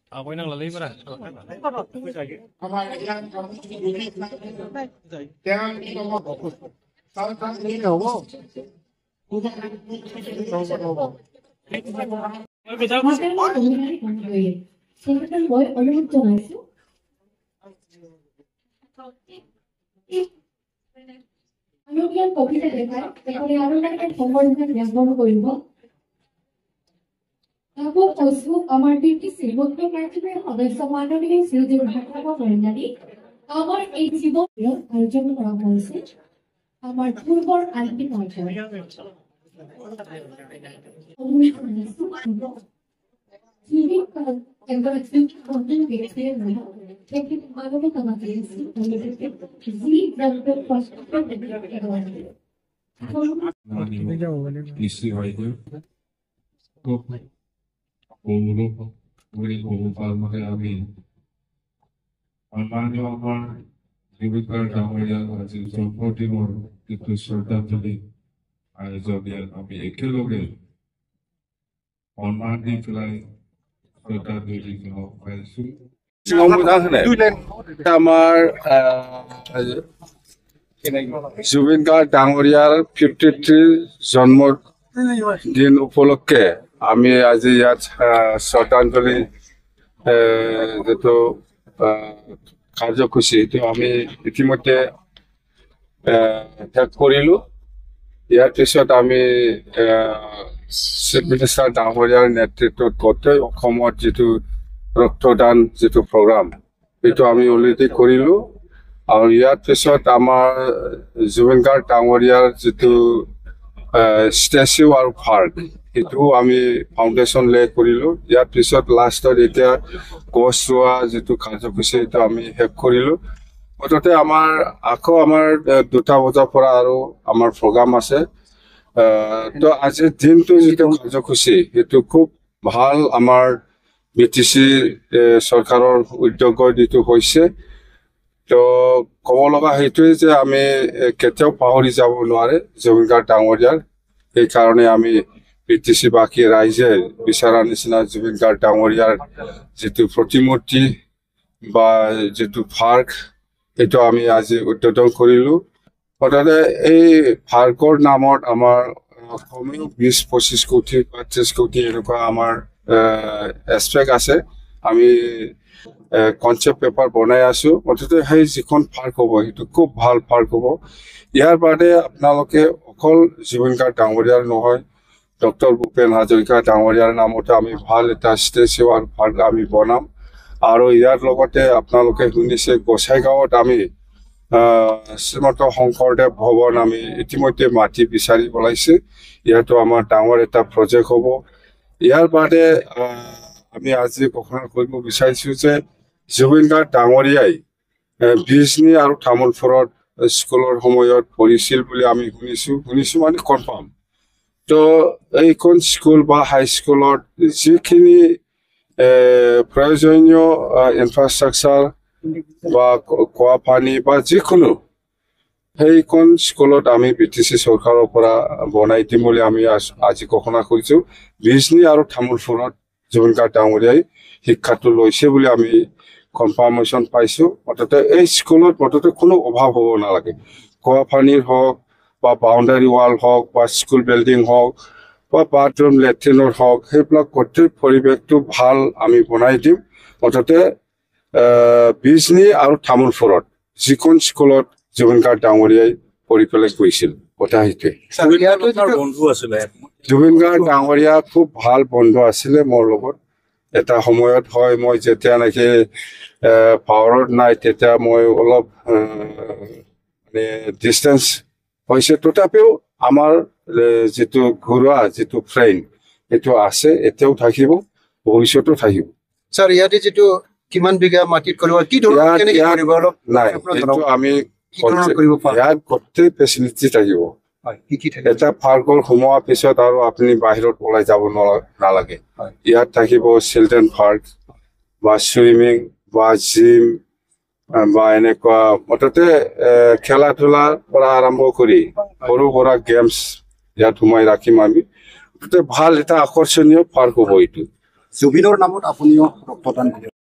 Ako nang lalay para. Therefore, also, our duty is to practice other subordinate skills in friendly. Our HCO urgent process. Our poor anti culture. 우리 공부하는 사람이 얼마나 정말 리뷰를 담으려 아주 정포티로 그 설득들이 아이저비아 아비 에킬로게 얼마나 플라이 설득들이 그 발수 আমার জুবিন গাৰ্গ ডাঙৰীয়াৰ 53 জন্মদিন উপলক্ষে আমি আজি ইয়াত শ্ৰদ্ধাঞ্জলি যেটো কাৰ্যসূচী এইটো আমি ইতিমধ্যে শেষ কৰিলো। ইয়াৰ পিছত আমি চিফ মিনিষ্টাৰ ডাঙৰীয়াৰ নেতৃত্বত গোটেই অসমত যেটো ৰক্তদান যেটো প্ৰগ্ৰাম এইটো আমি অলৰেডি কৰিলো। আৰু ইয়াৰ পিছত আমাৰ জুবিন গাৰ্গ ডাঙৰীয়াৰ যেটো ষ্টেচু আৰু পাৰ্ক এইটো আমি ফাউণ্ডেশ্যন লে কৰিলো। ইয়াৰ পিছত লাষ্টত এতিয়া গছ ৰোৱা যেটো কাৰ্যসূচী এইটো আমি শেষ কৰিলো। মুঠতে আমাৰ আকৌ আমাৰ 2টা বজাৰ পৰা আৰু আমাৰ প্ৰগ্ৰাম আছে। তো আজিৰ দিনটো যেটো কাৰ্যসূচী এইটো খুব ভাল আমাৰ বিটিসি সৰকাৰেৰ উদ্যোগৰ দিটো হৈছে। তো ক'ব লগা সেইটোৱে যে আমি কেতিয়াও পাহৰি যাব নোৱাৰে জুবিন গাৰ্গ ডাঙৰীয়াৰ। সেইকাৰণে আমি বিটিসি বাকী ৰাইজে বিচাৰা নিচিনা জুবিন গাৰ্গ ডাঙৰীয়াৰ যেটো প্ৰতিমূৰ্তি বা যেটো পাৰ্ক এইটো আমি আজি উদ্বোধন কৰিলো। অৰ্থাৎ এই পাৰ্কৰ নামত আমাৰ কমেও 20-25 কোটি 30 কোটি এনেকুৱা আমাৰ এসপেক্ট আছে। আমি কনসেপ্ট পেপাৰ বনাই আছো। অৰ্থাৎ সেই যিখন পাৰ্ক হ'ব সেইটো খুব ভাল পাৰ্ক হ'ব। ইয়াৰ বাদে আপোনালোকে অকল জুবিন গাৰ্গ ডাঙৰীয়াৰ নহয় ডক্টৰ ভূপেন হাজৰিকা ডাঙৰীয়াৰ নামতে আমি ভাল এটা ষ্টেচু আৰু পাৰ্ক আমি বনাম। আৰু ইয়াৰ লগতে আপোনালোকে শুনিছে গোসাইগাঁৱত আমি শ্ৰীমন্ত শংকৰদেৱ ভৱন আমি ইতিমধ্যে মাটি বিচাৰি পেলাইছে। ইয়াতো আমাৰ ডাঙৰ এটা প্ৰজেক্ট হ'ব। ইয়াৰ বাদে আমি আজি ঘোষণা কৰিব বিচাৰিছো যে জুবিন গাৰ্গ ডাঙৰীয়াই বিজনী আৰু তামোলপুৰত স্কুলৰ সময়ত পঢ়িছিল বুলি আমি শুনিছো মানে কনফাৰ্ম। তো এইখন স্কুল বা হাইস্কুলত যিখিনি প্ৰয়োজনীয় ইনফ্ৰাষ্ট্ৰাকচাৰ বা খোৱা পানী বা যিকোনো সেইখন স্কুলত আমি বিটিসি চৰকাৰৰ পৰা বনাই দিম বুলি আমি আজি ঘোষণা কৰিছো। বিজনী আৰু তামোলপুৰত জুবিন গাৰ্গ ডাঙৰীয়াই শিক্ষাটো লৈছে বুলি আমি কনফাৰ্মেশ্যন পাইছো। অৰ্থাৎ এই স্কুলত মুঠতে কোনো অভাৱ হ'ব নালাগে। খোৱা পানীৰ হওক বা বাউণ্ডাৰী ৱাল হওক বা স্কুল বিল্ডিং হওক বা বাথৰুম লেট্ৰিনৰ হওক সেইবিলাক গোটেই পৰিৱেশটো ভাল আমি বনাই দিম। অৰ্থাৎ বিজনী আৰু তামোলপুৰত যিখন স্কুলত জুবিন গাৰ্গ ডাঙৰীয়াই পঢ়ি পেলাই গৈছিল কথা সেইটোৱে। জুবিন গাৰ্গ ডাঙৰীয়া খুব ভাল বন্ধু আছিলে মোৰ লগত। এটা সময়ত হয় মই যেতিয়া নেকি পাৱাৰত নাই তেতিয়া মই অলপ মানে ডিষ্টেঞ্চ হৈছে। তথাপিও আমাৰ যেটো ঘৰুৱা যেটো ফ্ৰেণ্ড এইটো আছে, এতিয়াও থাকিব, ভৱিষ্যতো থাকিব। স্যাৰ ইয়াতে যেটো কিমান বিঘা মাটিত কৰিব কি ধৰণৰ কেনেকৈ কৰিব অলপ নাই এইটো আমি ইয়াত গোটেই ফেচিলিটি থাকিব। এটা পাৰ্কৰ সোমোৱাৰ পিছত আৰু আপুনি বাহিৰত ওলাই যাব নালাগে। ইয়াত থাকিব চিলড্ৰেন পাৰ্ক বা চুইমিং বা জিম বা এনেকুৱা মুঠতে খেলা ধূলাৰ পৰা আৰম্ভ কৰি সৰু সুৰা গেমছ ইয়াত সোমাই ৰাখিম আমি। মুঠতে ভাল এটা আকৰ্ষণীয় পাৰ্ক হ'ব এইটো। জুবিনৰ নামত আপুনিও ৰক্তদান কৰে।